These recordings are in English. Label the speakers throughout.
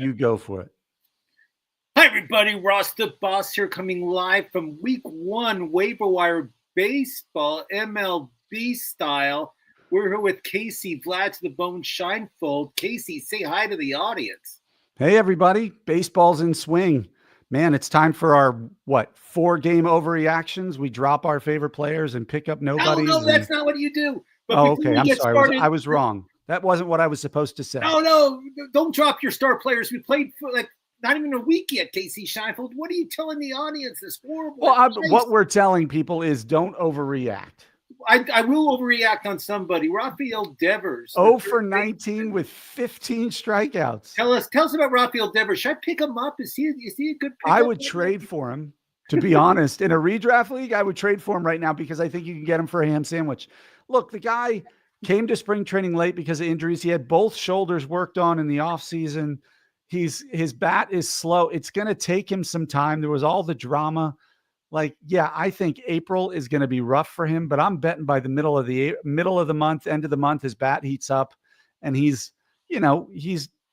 Speaker 1: you go for it.
Speaker 2: Hi, everybody. Ross the Boss here, coming live from Week 1 Waiver Wire Baseball, MLB style. We're here with Casey, Vlad to the Bone, Shinefold. Casey, say hi to the audience.
Speaker 1: Hey, everybody. Baseball's in swing. Man, it's time for our, 4-game overreactions. We drop our favorite players and pick up nobodies.
Speaker 2: No, that's not what you do.
Speaker 1: But okay. I'm sorry. I was wrong. That wasn't what I was supposed to say.
Speaker 2: No. Don't drop your star players. We played for not even a week yet, Casey Shinefold. What are you telling the audience? It's horrible.
Speaker 1: Well, what we're telling people is don't overreact.
Speaker 2: I will overreact on somebody. Rafael Devers.
Speaker 1: 0 for 19 with 15 strikeouts.
Speaker 2: Tell us about Rafael Devers. Should I pick him up? Is he a good pick?
Speaker 1: I would trade for him, to be honest. In a redraft league, I would trade for him right now because I think you can get him for a ham sandwich. Look, the guy came to spring training late because of injuries. He had both shoulders worked on in the offseason. His bat is slow. It's going to take him some time. There was all the drama. I think April is going to be rough for him, but I'm betting by the middle of the month, end of the month, his bat heats up, and he's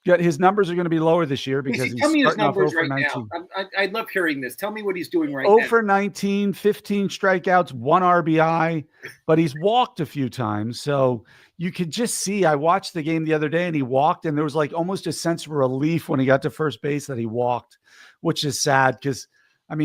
Speaker 1: got his numbers are going to be lower this year because
Speaker 2: tell me his numbers right now. I love hearing this. Tell me what he's doing right now.
Speaker 1: 0 for 19, 15 strikeouts, 1 RBI, but he's walked a few times. So you could just see, I watched the game the other day and he walked, and there was almost a sense of relief when he got to first base that he walked, which is sad because,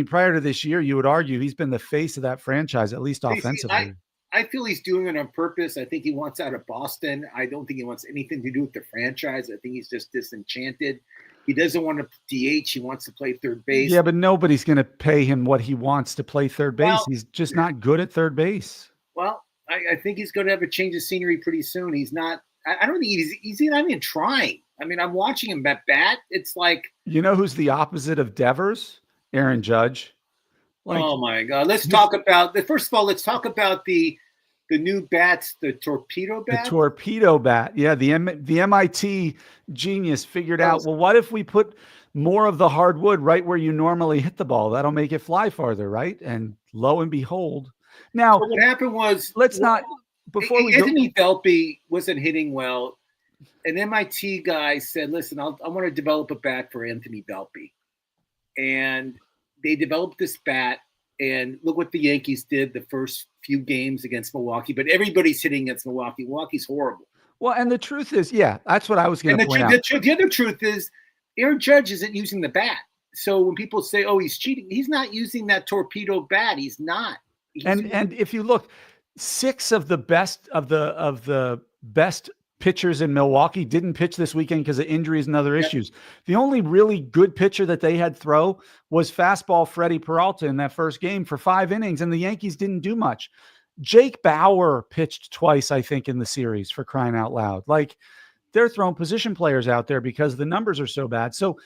Speaker 1: prior to this year, you would argue he's been the face of that franchise, at least offensively.
Speaker 2: I feel he's doing it on purpose. I think he wants out of Boston. I don't think he wants anything to do with the franchise. I think he's just disenchanted. He doesn't want to DH. He wants to play third base.
Speaker 1: Yeah, but nobody's going to pay him what he wants to play third base. He's just not good at third base.
Speaker 2: Well, I think he's going to have a change of scenery pretty soon. He's not – I don't think he's not even trying. I'm watching him at bat. It's like –
Speaker 1: You know who's the opposite of Devers? Aaron Judge.
Speaker 2: Oh my God! Let's talk about first of all. Let's talk about the new bats, the torpedo bat.
Speaker 1: The torpedo bat, yeah. The MIT genius figured out. Well, what if we put more of the hardwood right where you normally hit the ball? That'll make it fly farther, right? And lo and behold, now
Speaker 2: so what happened was Anthony Belpe wasn't hitting well. An MIT guy said, "Listen, I want to develop a bat for Anthony Belpe," and they developed this bat, and look what the Yankees did the first few games against Milwaukee. But everybody's hitting against Milwaukee. Milwaukee's horrible.
Speaker 1: Well, and the truth is, that's what I was going to point out.
Speaker 2: The other truth is, Aaron Judge isn't using the bat. So when people say, "Oh, he's cheating," he's not using that torpedo bat. He's not.
Speaker 1: And if you look, 6 of the best pitchers in Milwaukee didn't pitch this weekend because of injuries and other issues. The only really good pitcher that they had throw was fastball Freddie Peralta in that first game for 5 innings, and the Yankees didn't do much. Jake Bauer pitched twice, I think, in the series, for crying out loud. They're throwing position players out there because the numbers are so bad. So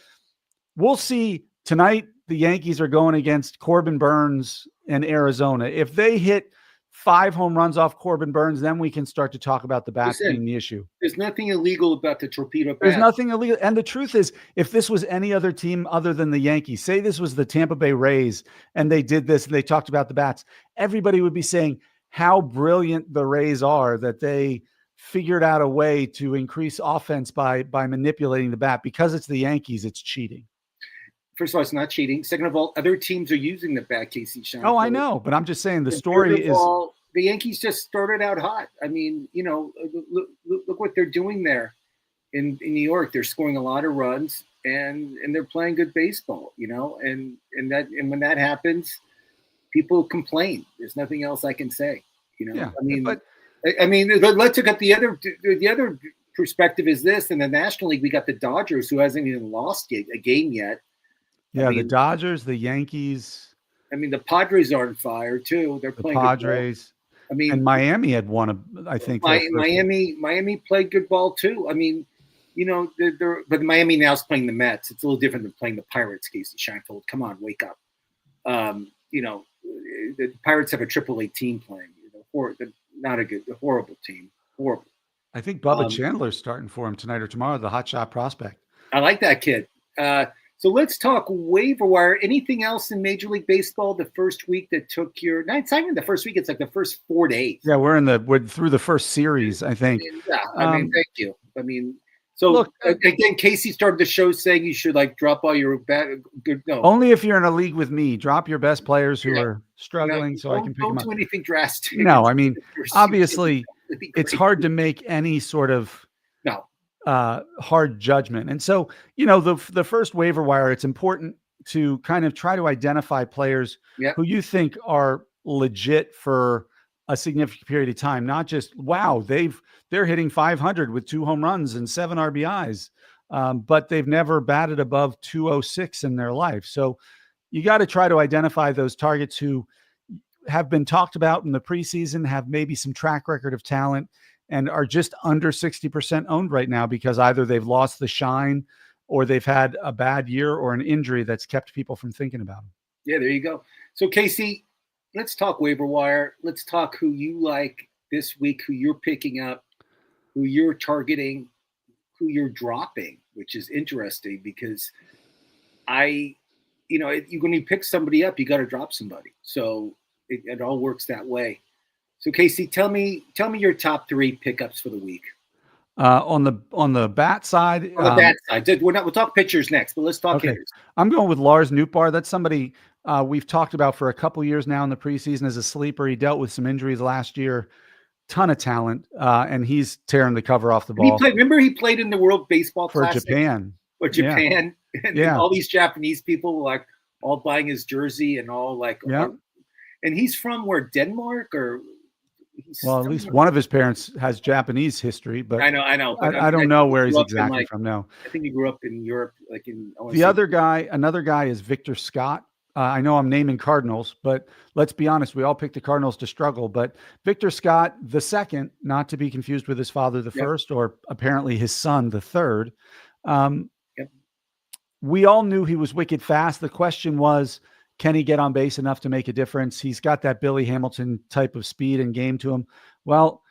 Speaker 1: we'll see tonight. The Yankees are going against Corbin Burns and Arizona. If they hit 5 home runs off Corbin Burns, then we can start to talk about the bats being the issue.
Speaker 2: There's nothing illegal about the torpedo bat.
Speaker 1: There's nothing illegal. And the truth is, if this was any other team other than the Yankees, say this was the Tampa Bay Rays, and they did this and they talked about the bats, everybody would be saying how brilliant the Rays are that they figured out a way to increase offense by manipulating the bat. Because it's the Yankees, it's cheating.
Speaker 2: First of all, it's not cheating. Second of all, other teams are using the bat, Casey Shinefold.
Speaker 1: Oh, I know, but I'm just saying the story is
Speaker 2: the Yankees just started out hot. Look what they're doing there in New York. They're scoring a lot of runs and they're playing good baseball, and when that happens, people complain. There's nothing else I can say,
Speaker 1: Yeah,
Speaker 2: let's look at the other perspective is this. In the National League, we got the Dodgers, who hasn't even lost a game yet.
Speaker 1: Yeah, the Dodgers, the Yankees.
Speaker 2: The Padres are on fire too. They're playing
Speaker 1: Padres.
Speaker 2: Good ball.
Speaker 1: And Miami had won I think.
Speaker 2: Miami played good ball too. But Miami now is playing the Mets. It's a little different than playing the Pirates. Casey Shinefold, come on, wake up. The Pirates have a AAA team playing. Not a horrible team. Horrible.
Speaker 1: I think Bubba Chandler's starting for him tonight or tomorrow. The hotshot prospect.
Speaker 2: I like that kid. So let's talk waiver wire. Anything else in Major League Baseball the first week that took your – it's not even the first week. It's like the first 4 days.
Speaker 1: Yeah, we're through the first series, I think.
Speaker 2: Yeah, thank you. So look, again, Casey started the show saying you should like drop all your good. No,
Speaker 1: only if you're in a league with me. Drop your best players who are struggling, so I can pick them up.
Speaker 2: Don't do anything drastic.
Speaker 1: No, I mean, obviously, it's hard to make any sort of hard judgment. And so, the first waiver wire, it's important to kind of try to identify players who you think are legit for a significant period of time, not just, wow, they're hitting 500 with 2 home runs and 7 RBIs, but they've never batted above 206 in their life. So you got to try to identify those targets who have been talked about in the preseason, have maybe some track record of talent, and are just under 60% owned right now because either they've lost the shine or they've had a bad year or an injury that's kept people from thinking about them.
Speaker 2: Yeah, there you go. So Casey, let's talk waiver wire. Let's talk who you like this week, who you're picking up, who you're targeting, who you're dropping, which is interesting because when you pick somebody up, you got to drop somebody. So it all works that way. So Casey, tell me your top 3 pickups for the week.
Speaker 1: On the bat side,
Speaker 2: we'll talk pitchers next, but let's talk hitters.
Speaker 1: I'm going with Lars Nootbaar. That's somebody we've talked about for a couple years now in the preseason as a sleeper. He dealt with some injuries last year, ton of talent, and he's tearing the cover off the ball.
Speaker 2: Remember he played in the World Baseball
Speaker 1: for
Speaker 2: Classic?
Speaker 1: Japan.
Speaker 2: For Japan, and all these Japanese people were like all buying his jersey and all like.
Speaker 1: Yeah.
Speaker 2: And he's from where, Denmark or?
Speaker 1: Well, at least one of his parents has Japanese history, but
Speaker 2: I know.
Speaker 1: But I don't know where he's exactly from. No,
Speaker 2: I think he grew up in Europe,
Speaker 1: another guy is Victor Scott. I know I'm naming Cardinals, but let's be honest, we all picked the Cardinals to struggle. But Victor Scott, the second, not to be confused with his father, the first, or apparently his son, the third. We all knew he was wicked fast. The question was, can he get on base enough to make a difference? He's got that Billy Hamilton type of speed and game to him. Well,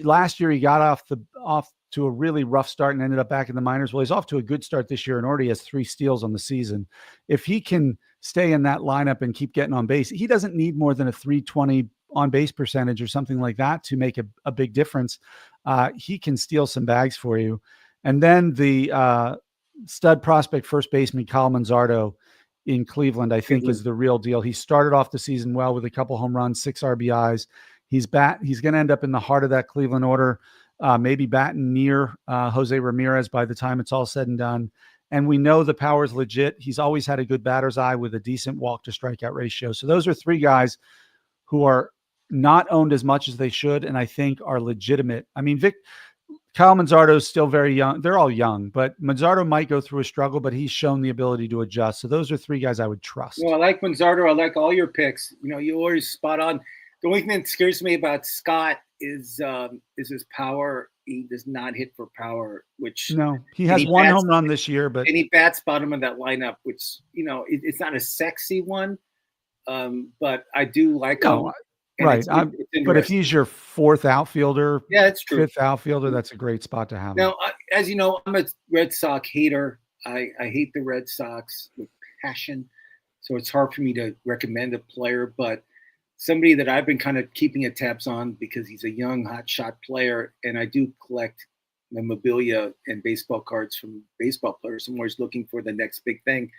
Speaker 1: last year he got off to a really rough start and ended up back in the minors. Well, he's off to a good start this year and already has 3 steals on the season. If he can stay in that lineup and keep getting on base, he doesn't need more than a 320 on base percentage or something like that to make a big difference. He can steal some bags for you. And then the stud prospect first baseman Kyle Manzardo in Cleveland, I think, is the real deal. He started off the season well with a couple home runs, 6 RBIs. He's going to end up in the heart of that Cleveland order, maybe batting near Jose Ramirez by the time it's all said and done. And we know the power is legit. He's always had a good batter's eye with a decent walk to strikeout ratio. So those are 3 guys who are not owned as much as they should, and I think are legitimate. I mean, Kyle Manzardo is still very young. They're all young, but Manzardo might go through a struggle, but he's shown the ability to adjust. So those are 3 guys I would trust.
Speaker 2: Well, I like Manzardo. I like all your picks. You always spot on. The only thing that scares me about Scott is his power. He does not hit for power, which
Speaker 1: he has 1 home run this year, but
Speaker 2: he bats bottom of that lineup, which it's not a sexy one, but I do like him.
Speaker 1: Right. But if he's your 4th outfielder,
Speaker 2: it's true.
Speaker 1: 5th outfielder, that's a great spot to have.
Speaker 2: Now, as you know, I'm a Red Sox hater. I hate the Red Sox with passion. So it's hard for me to recommend a player, but somebody that I've been kind of keeping a tabs on because he's a young, hot shot player. And I do collect memorabilia and baseball cards from baseball players. I'm always looking for the next big thing.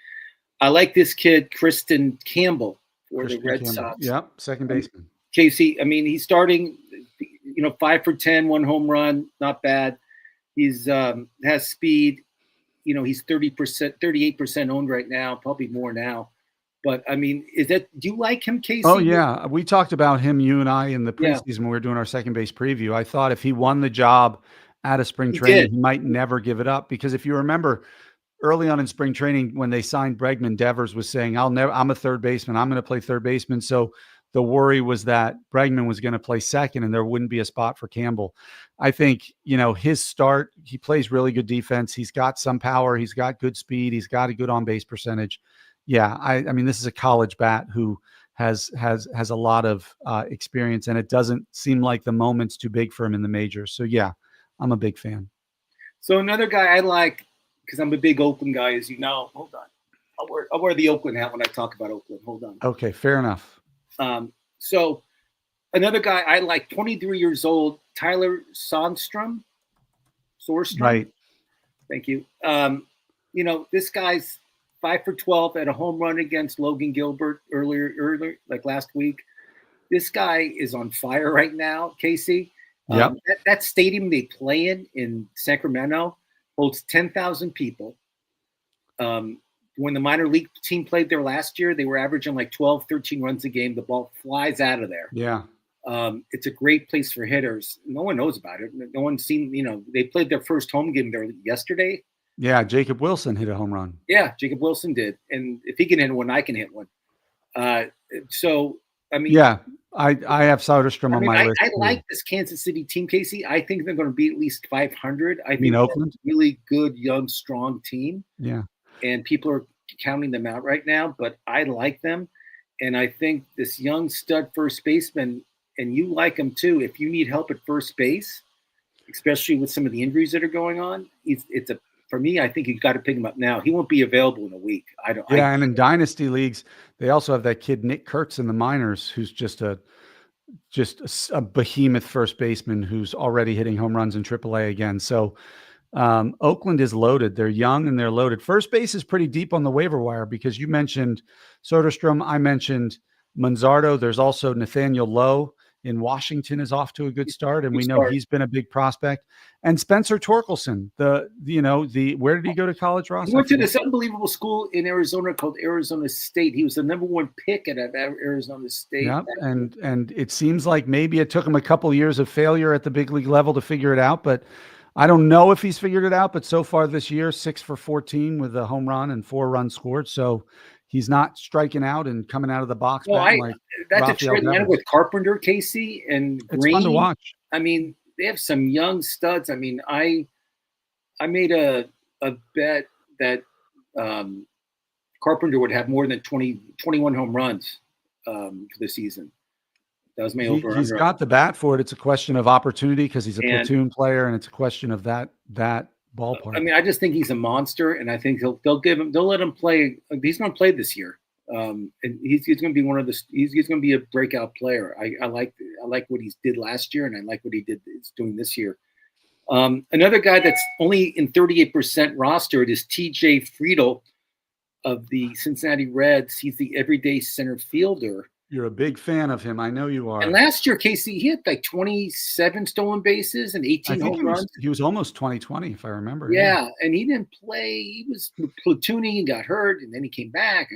Speaker 2: I like this kid, Kristen Campbell, for the Red Sox.
Speaker 1: Yep, second baseman.
Speaker 2: Casey, I mean, he's starting, 5 for 10, 1 home run, not bad. He's has speed. He's 38% owned right now, probably more now. But I mean, do you like him, Casey?
Speaker 1: Oh yeah, we talked about him, you and I, in the preseason when we were doing our second base preview. I thought if he won the job out of spring training, he might never give it up, because if you remember, early on in spring training when they signed Bregman, Devers was saying, I'm a third baseman. I'm going to play third baseman. So the worry was that Bregman was going to play second and there wouldn't be a spot for Campbell. I think, his start, he plays really good defense. He's got some power. He's got good speed. He's got a good on-base percentage. Yeah. I mean, this is a college bat who has a lot of experience, and it doesn't seem like the moment's too big for him in the majors. So yeah, I'm a big fan. So
Speaker 2: another guy I like, because I'm a big Oakland guy, as you know. Hold on. I'll wear the Oakland hat when I talk about Oakland. Hold on.
Speaker 1: Okay, fair enough.
Speaker 2: So another guy I like, 23 years old, Tyler Soderstrom.
Speaker 1: Right.
Speaker 2: Thank you. This guy's 5 for 12 at a home run against Logan Gilbert earlier, like last week. This guy is on fire right now, Casey.
Speaker 1: Yeah.
Speaker 2: That stadium they play in Sacramento holds 10,000 people. When the minor league team played there last year, they were averaging like 12, 13 runs a game. The ball flies out of there.
Speaker 1: Yeah.
Speaker 2: It's a great place for hitters. No one knows about it. No one's seen, they played their first home game there yesterday.
Speaker 1: Yeah, Jacob Wilson hit a home run.
Speaker 2: Yeah, Jacob Wilson did. And if he can hit one, I can hit one. Yeah,
Speaker 1: I have Soderstrom on my list.
Speaker 2: I like this Kansas City team, Casey. I think they're going to be at least 500. I think
Speaker 1: Oakland?
Speaker 2: They're a really good, young, strong team.
Speaker 1: Yeah.
Speaker 2: And people are counting them out right now, but I like them. And I think this young stud first baseman, and you like him too, if you need help at first base, especially with some of the injuries that are going on, for me, I think you've got to pick him up now. He won't be available in a week.
Speaker 1: And in dynasty leagues, they also have that kid Nick Kurtz in the minors, who's just a behemoth first baseman who's already hitting home runs in AAA again. So Oakland is loaded. They're young and they're loaded. First base is pretty deep on the waiver wire because you mentioned Soderstrom. I mentioned Manzardo. There's also Nathaniel Lowe in Washington is off to a good start, and we know he's been a big prospect. And Spencer Torkelson, where did he go to college, Ross?
Speaker 2: He went to this unbelievable school in Arizona called Arizona State. He was the #1 pick at Arizona State.
Speaker 1: Yeah, and it seems like maybe it took him a couple of years of failure at the big league level to figure it out, but I don't know if he's figured it out. But so far this year, 6 for 14 with a home run and 4 runs scored. So he's not striking out and coming out of the box.
Speaker 2: That's a trend with Carpenter, Casey, and Green.
Speaker 1: It's fun to watch.
Speaker 2: I mean, they have some young studs. I mean, I made a bet that Carpenter would have more than 21 home runs for the season. That was my over.
Speaker 1: He's got the bat for it. It's a question of opportunity because he's a platoon player, and it's a question of that ballpark.
Speaker 2: I mean, I just think he's a monster, and I think they'll let him play. He's going to play this year, and he's going to be he's going to be a breakout player. I like what he did last year, and I like what he's doing this year. Another guy that's only in 38% rostered is T.J. Friedl of the Cincinnati Reds. He's the everyday center fielder.
Speaker 1: You're a big fan of him. I know you are.
Speaker 2: And last year, Casey, he had like 27 stolen bases and 18 home runs.
Speaker 1: He was almost 2020, if I remember.
Speaker 2: Yeah, and he didn't play. He was platooning and got hurt, and then he came back.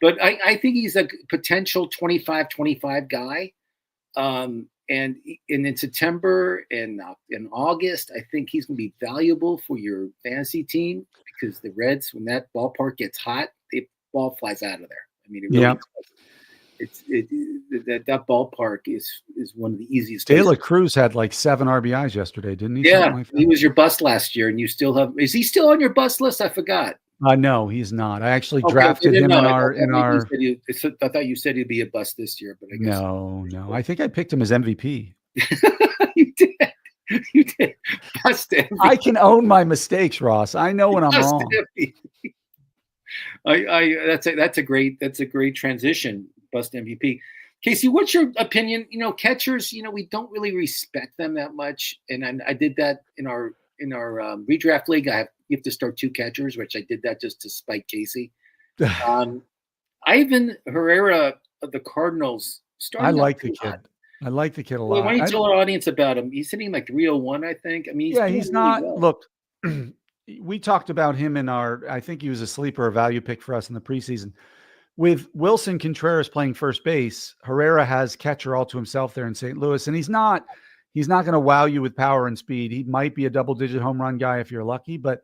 Speaker 2: But I think he's a potential 25 guy. And in September and in August, I think he's going to be valuable for your fantasy team because the Reds, when that ballpark gets hot, the ball flies out of there. I mean, it really does. That ballpark is one of the easiest.
Speaker 1: De La Cruz had like 7 RBIs yesterday, didn't he?
Speaker 2: Yeah, he was your bust last year, and you still have. Is he still on your bust list? I forgot.
Speaker 1: No, he's not. I actually drafted him in our.
Speaker 2: I thought you said he'd be a bust this year, but I guess
Speaker 1: no. I think I picked him as MVP.
Speaker 2: You did. Bust MVP.
Speaker 1: I can own my mistakes, Ross. I know when I'm wrong.
Speaker 2: That's a great transition. Bust MVP. Casey, what's your opinion? Catchers, we don't really respect them that much. And I did that in our redraft league. You have to start 2 catchers, which I did that just to spite Casey. Ivan Herrera of the Cardinals.
Speaker 1: I like the kid. I like the kid a lot.
Speaker 2: Why don't you tell our audience about him? He's hitting like 301, I think. I mean,
Speaker 1: he's not. Well. Look, we talked about him in I think he was a sleeper, a value pick for us in the preseason. With Wilson Contreras playing first base, Herrera has catcher all to himself there in St. Louis, and he's not going to wow you with power and speed. He might be a double-digit home run guy if you're lucky, but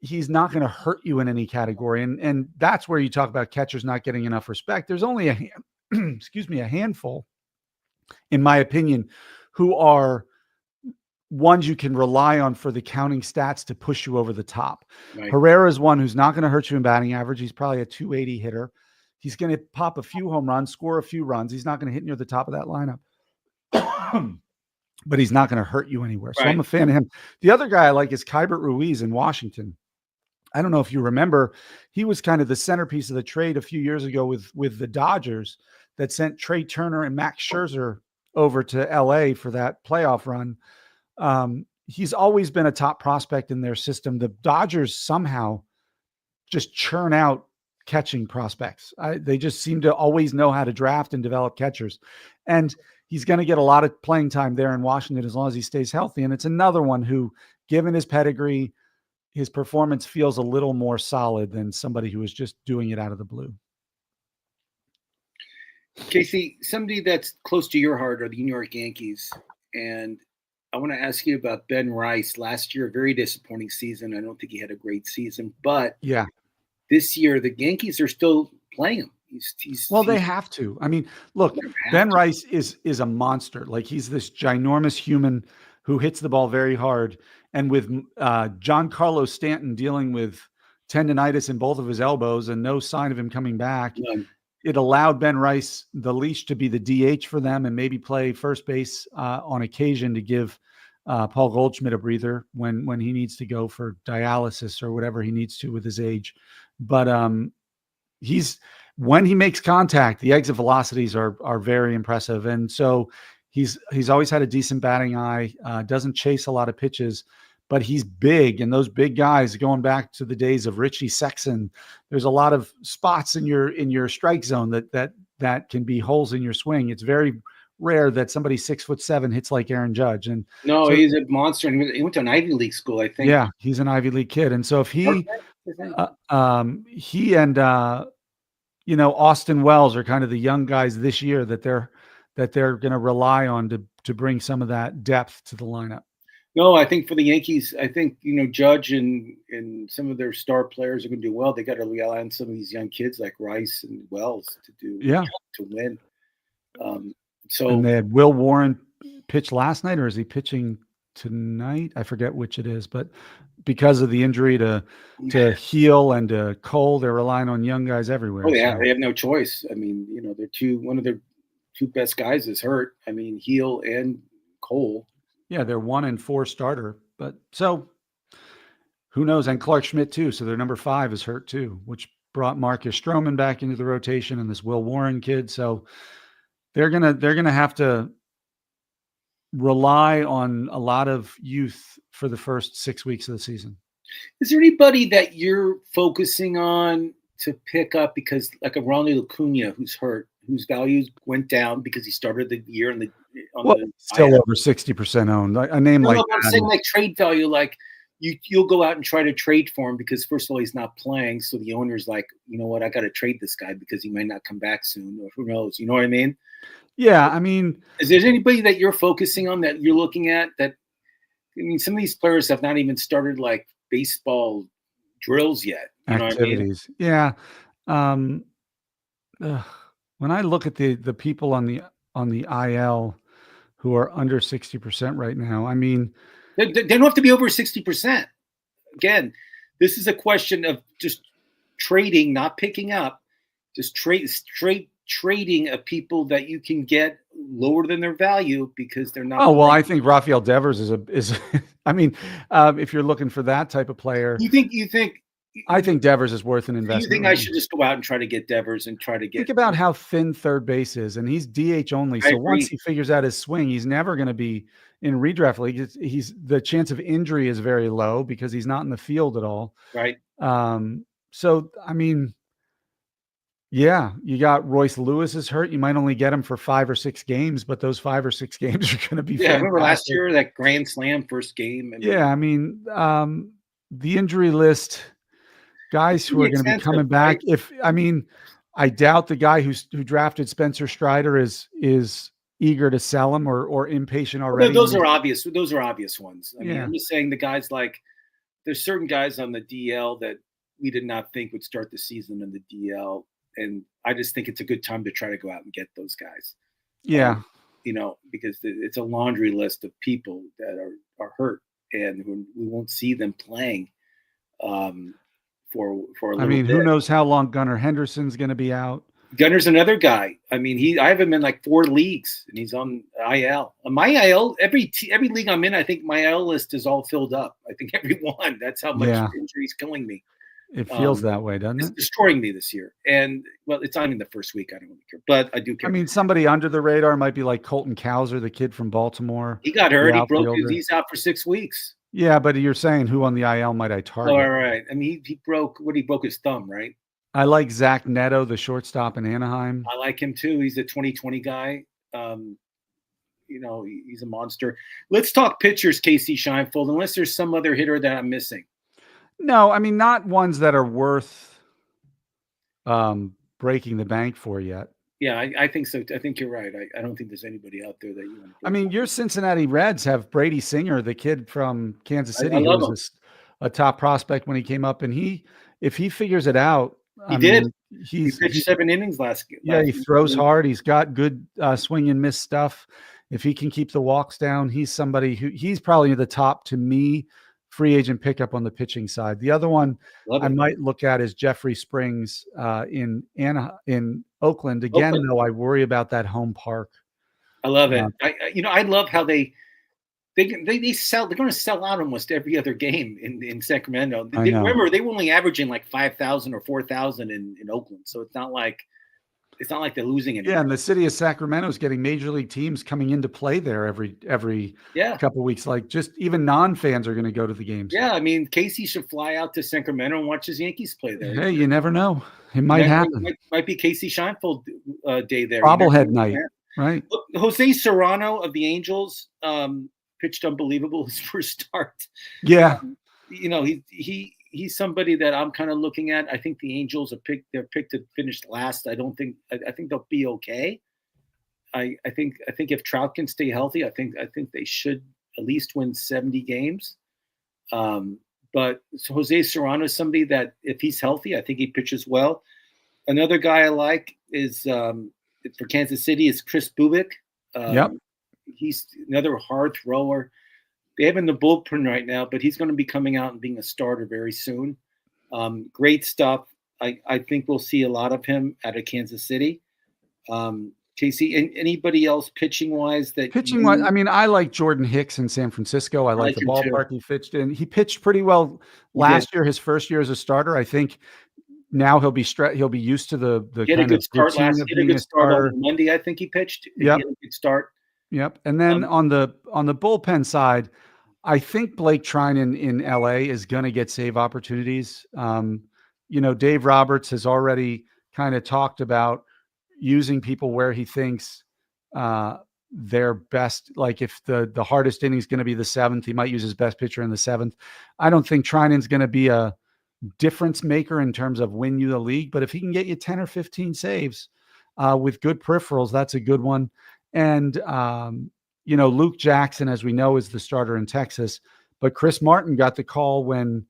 Speaker 1: he's not going to hurt you in any category. And that's where you talk about catchers not getting enough respect. There's only a handful, in my opinion, who are ones you can rely on for the counting stats to push you over the top. Right. Herrera is one who's not going to hurt you in batting average. He's probably a 280 hitter. He's going to pop a few home runs, score a few runs. He's not going to hit near the top of that lineup, but he's not going to hurt you anywhere. So I'm a fan of him. The other guy I like is Keibert Ruiz in Washington. I don't know if you remember, he was kind of the centerpiece of the trade a few years ago with the Dodgers that sent Trey Turner and Max Scherzer over to LA for that playoff run. he's always been a top prospect in their system. The Dodgers somehow just churn out catching prospects. They just seem to always know how to draft and develop catchers. And he's going to get a lot of playing time there in Washington as long as he stays healthy. And it's another one who, given his pedigree, his performance feels a little more solid than somebody who is just doing it out of the blue.
Speaker 2: Casey, somebody that's close to your heart are the New York Yankees. And I want to ask you about Ben Rice. Last year, a very disappointing season. I don't think he had a great season. But
Speaker 1: yeah,
Speaker 2: this year, the Yankees are still playing him.
Speaker 1: They have to. I mean, look, Ben Rice is a monster. Like, he's this ginormous human who hits the ball very hard. And with Giancarlo Stanton dealing with tendonitis in both of his elbows and no sign of him coming back, it allowed Ben Rice the leash to be the DH for them and maybe play first base on occasion to give Paul Goldschmidt a breather when he needs to go for dialysis or whatever he needs to with his age. But when he makes contact, the exit velocities are very impressive. And so he's always had a decent batting eye, doesn't chase a lot of pitches, but he's big. And those big guys, going back to the days of Richie Sexson, there's a lot of spots in your strike zone that can be holes in your swing. It's very rare that somebody 6'7" hits like Aaron Judge. And
Speaker 2: he's a monster. And he went to an Ivy League school, I think.
Speaker 1: Yeah, he's an Ivy League kid. And so if he and Austin Wells are kind of the young guys this year that they're going to rely on to bring some of that depth to the lineup.
Speaker 2: No, I think for the Yankees, I think, Judge and some of their star players are going to do well. They got to rely on some of these young kids like Rice and Wells to win.
Speaker 1: And they had Will Warren pitch last night, or is he pitching tonight? I forget which it is, but because of the injury to Heel and to Cole, they're relying on young guys everywhere.
Speaker 2: Oh yeah, they have no choice. I mean, one of their two best guys is hurt. I mean, Heel and Cole.
Speaker 1: Yeah, they're 1 and 4 starter, but so who knows? And Clark Schmidt too. So their number 5 is hurt too, which brought Marcus Stroman back into the rotation and this Will Warren kid. So they're gonna have to rely on a lot of youth for the first 6 weeks of the season.
Speaker 2: Is there anybody that you're focusing on to pick up, because like a Ronald Acuna who's hurt, whose values went down because he started the year
Speaker 1: still over 60% owned. A name like that.
Speaker 2: I'm saying like trade value, like you'll go out and try to trade for him because first of all he's not playing, so the owner's like, you know what, I got to trade this guy because he might not come back soon, or who knows, you know what I mean?
Speaker 1: Yeah, I mean,
Speaker 2: is there anybody that you're focusing on that you're looking at that? I mean, some of these players have not even started like baseball drills yet. You
Speaker 1: activities. Know what I mean? Yeah. When I look at the people on the IL who are under 60% right now, I mean,
Speaker 2: they don't have to be over 60%. Again, this is a question of just trading, not picking up, just straight trading of people that you can get lower than their value because they're not.
Speaker 1: Oh, well, I think Rafael Devers is I mean, if you're looking for that type of player,
Speaker 2: you think
Speaker 1: I think Devers is worth an investment.
Speaker 2: You think I should just go out and try to get Devers and try to get?
Speaker 1: Think about how thin third base is, and he's DH only. So once he figures out his swing, he's never going to be in redraft league. He's the chance of injury is very low because he's not in the field at all.
Speaker 2: Right.
Speaker 1: So I mean, yeah, you got Royce Lewis is hurt. You might only get him for 5 or 6 games, but those 5 or 6 games are going to be.
Speaker 2: Yeah, I remember last year that grand slam first game.
Speaker 1: I mean, the injury list. Guys who are going to be coming back. Right? I doubt the guy who drafted Spencer Strider is eager to sell him or impatient already.
Speaker 2: Well, those are obvious. Those are obvious ones. I mean, I'm just saying the guys like there's certain guys on the DL that we did not think would start the season in the DL, and I just think it's a good time to try to go out and get those guys.
Speaker 1: Yeah,
Speaker 2: because it's a laundry list of people that are hurt and we won't see them playing. For a little bit.
Speaker 1: Who knows how long Gunnar Henderson's going to be out?
Speaker 2: Gunner's another guy. I mean, I have him in like 4 leagues, and he's on IL. On my IL, every league I'm in, I think my IL list is all filled up. I think every one. That's how much injury is killing me.
Speaker 1: It feels that way, doesn't
Speaker 2: It's
Speaker 1: it?
Speaker 2: destroying me this year. And well, it's not in the first week. I don't really care, but I do care.
Speaker 1: I mean, somebody under the radar might be like Colton Cowser, the kid from Baltimore.
Speaker 2: He got hurt. He broke his.
Speaker 1: Outfielder.
Speaker 2: He's out for 6 weeks.
Speaker 1: Yeah, but you're saying who on the IL might I target?
Speaker 2: All right. I mean, he broke his thumb, right?
Speaker 1: I like Zach Neto, the shortstop in Anaheim.
Speaker 2: I like him too. He's a 2020 guy. He's a monster. Let's talk pitchers, Casey Scheinfeld, unless there's some other hitter that I'm missing.
Speaker 1: No, I mean, not ones that are worth breaking the bank for yet.
Speaker 2: Yeah, I think so. I think you're right. I don't think there's anybody out there that you want to.
Speaker 1: I mean, your Cincinnati Reds have Brady Singer, the kid from Kansas City, who was a top prospect when he came up, and if he figures it out,
Speaker 2: he pitched 7 innings last game.
Speaker 1: Yeah, he throws hard. He's got good swing and miss stuff. If he can keep the walks down, he's somebody he's probably the top, to me, free agent pickup on the pitching side. The other one I might look at is Jeffrey Springs in Oakland. Again, though, I worry about that home park.
Speaker 2: I love it. I love how they sell. They're going to sell out almost every other game in Sacramento. Remember, they were only averaging like 5,000 or 4,000 in Oakland, so it's not like they're losing it.
Speaker 1: Yeah, and the city of Sacramento is getting major league teams coming into play there every couple of weeks. Like, just even non-fans are going to go to the games.
Speaker 2: Yeah, I mean, Casey should fly out to Sacramento and watch his Yankees play there.
Speaker 1: Hey, you never know. It might happen.
Speaker 2: Might be Casey Scheinfeld day there.
Speaker 1: Bobblehead night, right?
Speaker 2: Look, Jose Serrano of the Angels pitched unbelievable his first start.
Speaker 1: Yeah.
Speaker 2: He's somebody that I'm kind of looking at. I think the Angels they're picked to finish last. I think they'll be okay. I think if Trout can stay healthy, I think they should at least win 70 games. But Jose Serrano is somebody that if he's healthy, I think he pitches well. Another guy I like is for Kansas City is Chris Bubik.
Speaker 1: Yep.
Speaker 2: He's another hard thrower. They have him in the bullpen right now, but he's going to be coming out and being a starter very soon. Great stuff. I think we'll see a lot of him out of Kansas City. Casey, anybody else pitching-wise?
Speaker 1: I mean, I like Jordan Hicks in San Francisco. I like the ballpark he pitched in. He pitched pretty well last year, his first year as a starter. I think now he'll be used to the
Speaker 2: he had a good start last year. He had a good start on Monday. I think he pitched.
Speaker 1: Yep.
Speaker 2: He had a good start.
Speaker 1: Yep. And then on the bullpen side, I think Blake Trinan in LA is going to get save opportunities. Dave Roberts has already kind of talked about using people where he thinks they're best. Like if the hardest inning is going to be the 7th, he might use his best pitcher in the 7th. I don't think Trinan's going to be a difference maker in terms of win you the league, but if he can get you 10 or 15 saves with good peripherals, that's a good one. And, Luke Jackson, as we know, is the starter in Texas, but Chris Martin got the call when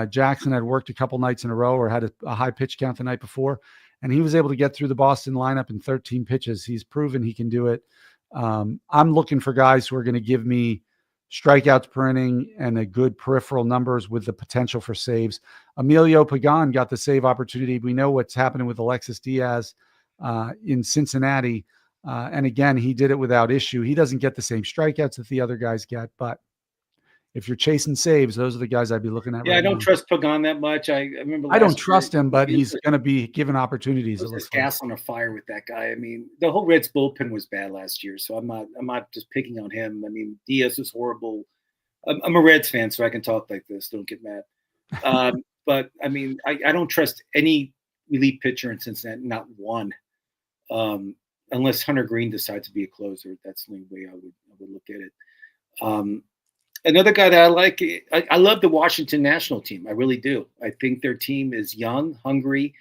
Speaker 1: Jackson had worked a couple nights in a row or had a high pitch count the night before, and he was able to get through the Boston lineup in 13 pitches. He's proven he can do it. I'm looking for guys who are going to give me strikeouts per inning and a good peripheral numbers with the potential for saves. Emilio Pagan got the save opportunity. We know what's happening with Alexis Diaz in Cincinnati. And again, he did it without issue. He doesn't get the same strikeouts that the other guys get, but if you're chasing saves, those are the guys I'd be looking at.
Speaker 2: Yeah, I don't trust Pagan that much. I remember.
Speaker 1: I don't trust him, but he's going to be given opportunities.
Speaker 2: There's gas on a fire with that guy. I mean, the whole Reds bullpen was bad last year, so I'm not just picking on him. I mean, Diaz is horrible. I'm a Reds fan, so I can talk like this. Don't get mad. But I mean, I don't trust any elite pitcher in Cincinnati, not one. Unless Hunter Green decides to be a closer, that's the only way I would look at it. Another guy that I like, I love the Washington national team. I really do. I think their team is young, hungry,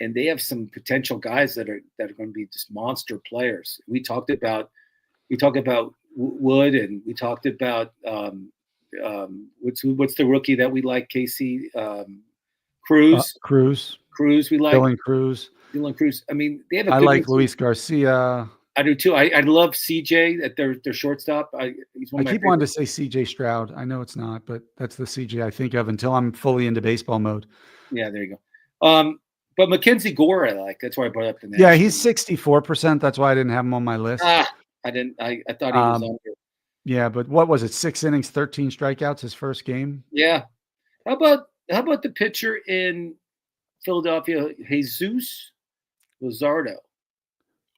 Speaker 2: and they have some potential guys that are going to be just monster players. We talked about Wood, and we talked about what's the rookie that we like, Casey? Cruz. Cruz. We like
Speaker 1: Dylan Cruz.
Speaker 2: I mean, they have.
Speaker 1: I like Luis Garcia.
Speaker 2: I do too. I love CJ at their shortstop. I
Speaker 1: keep wanting to say CJ Stroud. I know it's not, but that's the CJ I think of until I'm fully into baseball mode.
Speaker 2: Yeah, there you go. But Mackenzie Gore, I like. That's why I brought up the name.
Speaker 1: Yeah, he's 64%. That's why I didn't have him on my list.
Speaker 2: I didn't. I thought he was under.
Speaker 1: Yeah, but what was it? 6 innings, 13 strikeouts his first game.
Speaker 2: Yeah. How about How about the pitcher in Philadelphia, Jesus Luzardo?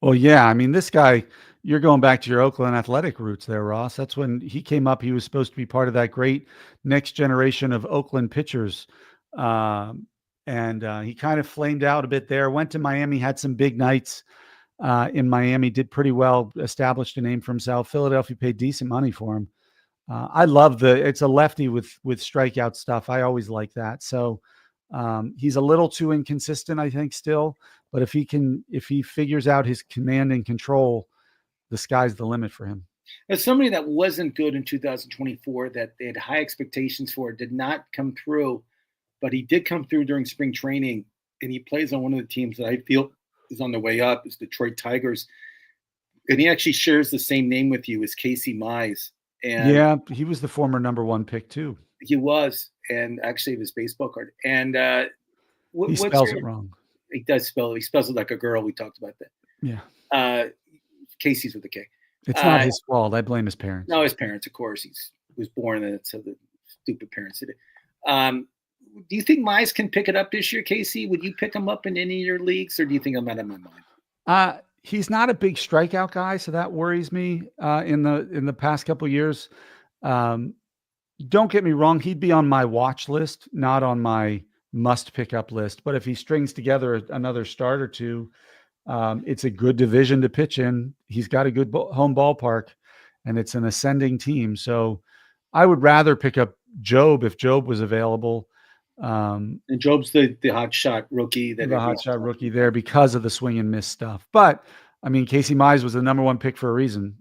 Speaker 1: Well, yeah. I mean, this guy, you're going back to your Oakland Athletic roots there, Ross. That's when he came up. He was supposed to be part of that great next generation of Oakland pitchers. And he kind of flamed out a bit there, went to Miami, had some big nights in Miami, did pretty well, established a name for himself. Philadelphia paid decent money for him. I love it's a lefty with strikeout stuff. I always like that. So he's a little too inconsistent, I think, still. But if he figures out his command and control, the sky's the limit for him.
Speaker 2: As somebody that wasn't good in 2024, that they had high expectations for, did not come through, but he did come through during spring training, and he plays on one of the teams that I feel is on the way up, is Detroit Tigers. And he actually shares the same name with you as Casey Mize. And
Speaker 1: yeah, he was the former #1 pick too.
Speaker 2: He was, and actually his baseball card. And
Speaker 1: he spells it wrong.
Speaker 2: He does spell it. He spells it like a girl. We talked about that.
Speaker 1: Yeah.
Speaker 2: Casey's with a K.
Speaker 1: It's not his fault. I blame his parents.
Speaker 2: No, his parents, of course. He was born in it, so the stupid parents did it. Do you think Mize can pick it up this year, Casey? Would you pick him up in any of your leagues, or do you think I'm out of my mind?
Speaker 1: He's not a big strikeout guy, so that worries me in the past couple of years. Don't get me wrong, he'd be on my watch list, not on my must pick up list. But if he strings together another start or two, it's a good division to pitch in. He's got a good home ballpark, and it's an ascending team. So I would rather pick up Job if Job was available.
Speaker 2: And Job's the hot shot rookie.
Speaker 1: Rookie there because of the swing and miss stuff. But I mean, Casey Mize was the #1 pick for a reason.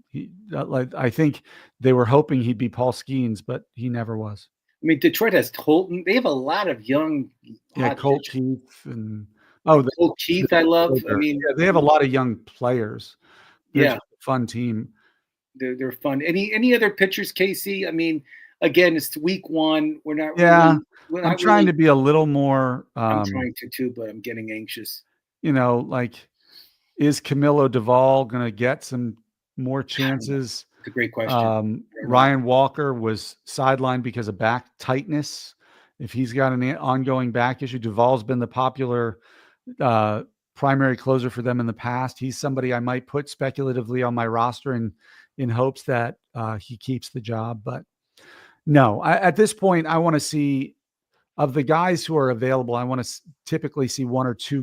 Speaker 1: I think they were hoping he'd be Paul Skeens, but he never was.
Speaker 2: I mean, Detroit has Colton. They have a lot of young.
Speaker 1: Yeah, Colt Keith and
Speaker 2: Colt Keith. I love. I mean,
Speaker 1: they have a lot of young players. They're a fun team.
Speaker 2: They're fun. Any other pitchers, Casey? I mean, again, it's week 1. We're not.
Speaker 1: Yeah, I'm trying to be a little more.
Speaker 2: I'm trying to too, but I'm getting anxious.
Speaker 1: Like, is Camilo Duvall going to get some more chances?
Speaker 2: It's a great question.
Speaker 1: Ryan Walker was sidelined because of back tightness. If he's got an ongoing back issue, Duvall's been the popular primary closer for them in the past. He's somebody I might put speculatively on my roster in hopes that he keeps the job. But no, at this point, I want to see, of the guys who are available, I want to typically see one or two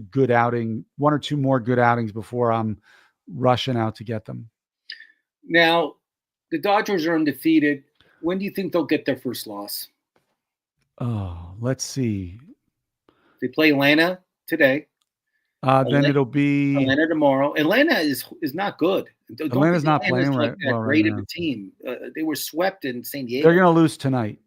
Speaker 1: more good outings before I'm rushing out to get them.
Speaker 2: Now, the Dodgers are undefeated. When do you think they'll get their first loss?
Speaker 1: Oh, let's see.
Speaker 2: They play Atlanta today.
Speaker 1: Then it'll be
Speaker 2: Atlanta tomorrow. Atlanta is not good.
Speaker 1: Atlanta's not playing
Speaker 2: like that great of a team. They were swept in San Diego.
Speaker 1: They're going to lose tonight.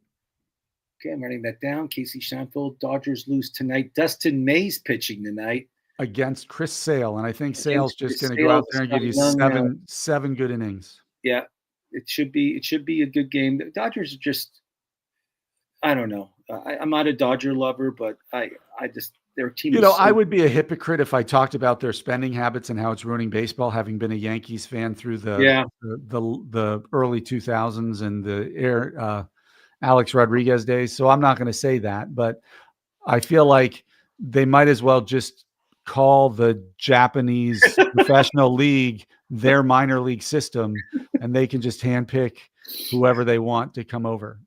Speaker 2: Okay, I'm writing that down. Casey Scheinfeld. Dodgers lose tonight. Dustin May's pitching tonight
Speaker 1: against Chris Sale, and I think Sale's just going to go out there and give you seven good innings.
Speaker 2: Yeah, it should be a good game. The Dodgers are just, I don't know. I'm not a Dodger lover, but I just, their team.
Speaker 1: I would be a hypocrite if I talked about their spending habits and how it's ruining baseball, having been a Yankees fan through the early 2000s and the Alex Rodriguez days. So I'm not going to say that, but I feel like they might as well just call the Japanese professional league their minor league system, and they can just handpick whoever they want to come over.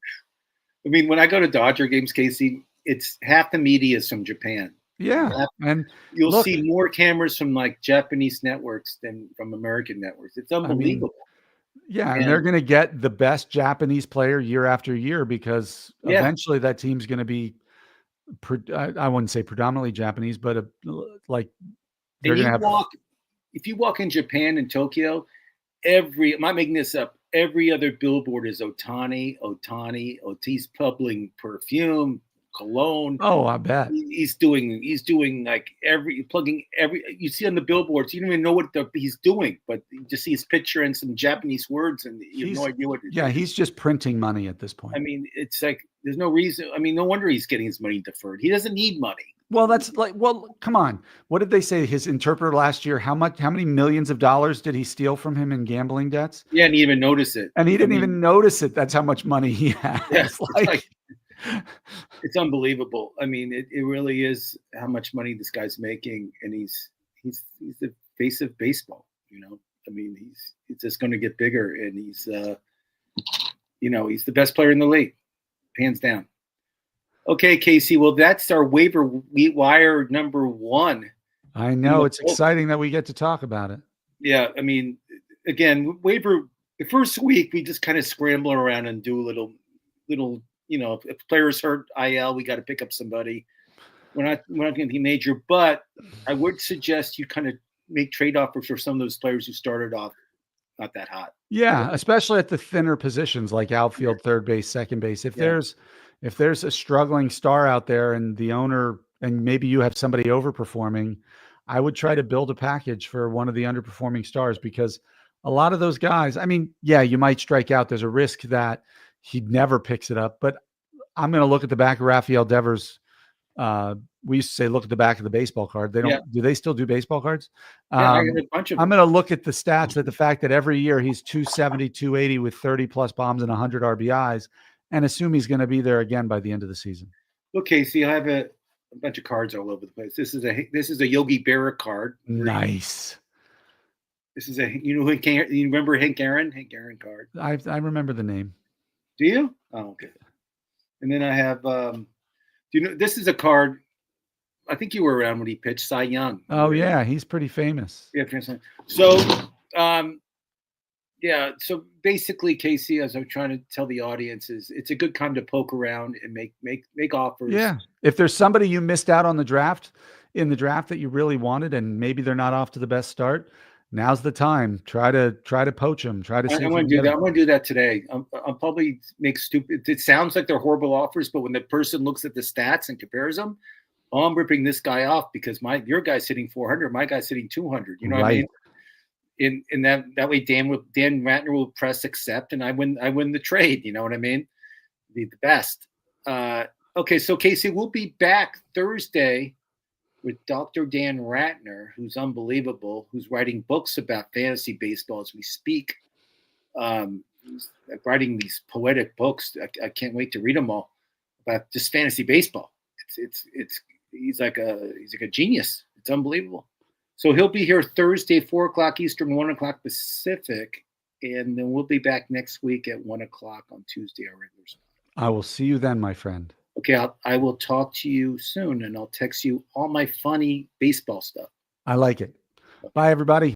Speaker 2: I mean, when I go to Dodger games, Casey, it's half the media is from Japan.
Speaker 1: Yeah. And
Speaker 2: you'll see more cameras from like Japanese networks than from American networks. It's unbelievable.
Speaker 1: And they're going to get the best Japanese player year after year because eventually that team's going to be, I wouldn't say predominantly Japanese, but they're going to have.
Speaker 2: If you walk in Japan and Tokyo, I'm not making this up, every other billboard is Ohtani. He's peddling perfume, cologne.
Speaker 1: Oh, I bet.
Speaker 2: He's doing like you see on the billboards, you don't even know what he's doing, but you just see his picture and some Japanese words and you have no idea what it is.
Speaker 1: Yeah, he's just printing money at this point.
Speaker 2: I mean, it's like there's no reason. I mean, no wonder he's getting his money deferred. He doesn't need money.
Speaker 1: Well, come on. What did they say? His interpreter last year, how many millions of dollars did he steal from him in gambling debts?
Speaker 2: Yeah, and he didn't even notice it.
Speaker 1: And he didn't even notice it. That's how much money he has.
Speaker 2: Yeah, It's unbelievable. I mean, it really is how much money this guy's making, and he's the face of baseball. I mean, he's just going to get bigger, and he's he's the best player in the league, hands down. Okay, Casey. Well, that's our waiver wire number 1.
Speaker 1: I know it's exciting that we get to talk about it.
Speaker 2: Yeah, I mean, again, waiver. The first week we just kind of scramble around and do a little. If players hurt IL, we got to pick up somebody. We're not going to be major, but I would suggest you kind of make trade offers for some of those players who started off not that hot.
Speaker 1: Yeah, especially at the thinner positions like outfield, third base, second base. If there's a struggling star out there and the owner, and maybe you have somebody overperforming, I would try to build a package for one of the underperforming stars, because a lot of those guys, I mean, yeah, you might strike out. There's a risk that he never picks it up, but I'm going to look at the back of Rafael Devers. We used to say, look at the back of the baseball card. They don't, do they still do baseball cards?
Speaker 2: I got a bunch of
Speaker 1: I'm going to look at the stats, at the fact that every year he's 270, 280 with 30 plus bombs and 100 RBIs, and assume he's going to be there again by the end of the season.
Speaker 2: Okay. See, I have a bunch of cards all over the place. This is a Yogi Berra card.
Speaker 1: Nice.
Speaker 2: This is you remember Hank Aaron card?
Speaker 1: I remember the name.
Speaker 2: Do you? Oh, okay. And then I have, this is a card. I think you were around when he pitched, Cy Young.
Speaker 1: Oh yeah, he's pretty famous.
Speaker 2: Yeah. So, so basically, Casey, as I'm trying to tell the audience, is it's a good time to poke around and make offers.
Speaker 1: Yeah. If there's somebody you missed out on in the draft that you really wanted, and maybe they're not off to the best start, now's the time. Try to poach them. Try to see.
Speaker 2: I'm going to do that. I'm going to do that today. I'll probably make stupid. It sounds like they're horrible offers, but when the person looks at the stats and compares them, I'm ripping this guy off because your guy's hitting 400, my guy's hitting 200. You know what I mean? And that way, Dan Ratner will press accept, and I win the trade. You know what I mean? The best. Okay, so Casey, we'll be back Thursday with Dr. Dan Ratner, who's unbelievable, who's writing books about fantasy baseball as we speak. He's writing these poetic books. I can't wait to read them all about just fantasy baseball. He's like a genius. It's unbelievable. So he'll be here Thursday, 4:00 Eastern, 1:00 Pacific, and then we'll be back next week at 1:00 on Tuesday, our regular spot.
Speaker 1: I will see you then, my friend.
Speaker 2: Okay, I will talk to you soon, and I'll text you all my funny baseball stuff.
Speaker 1: I like it. Bye, everybody.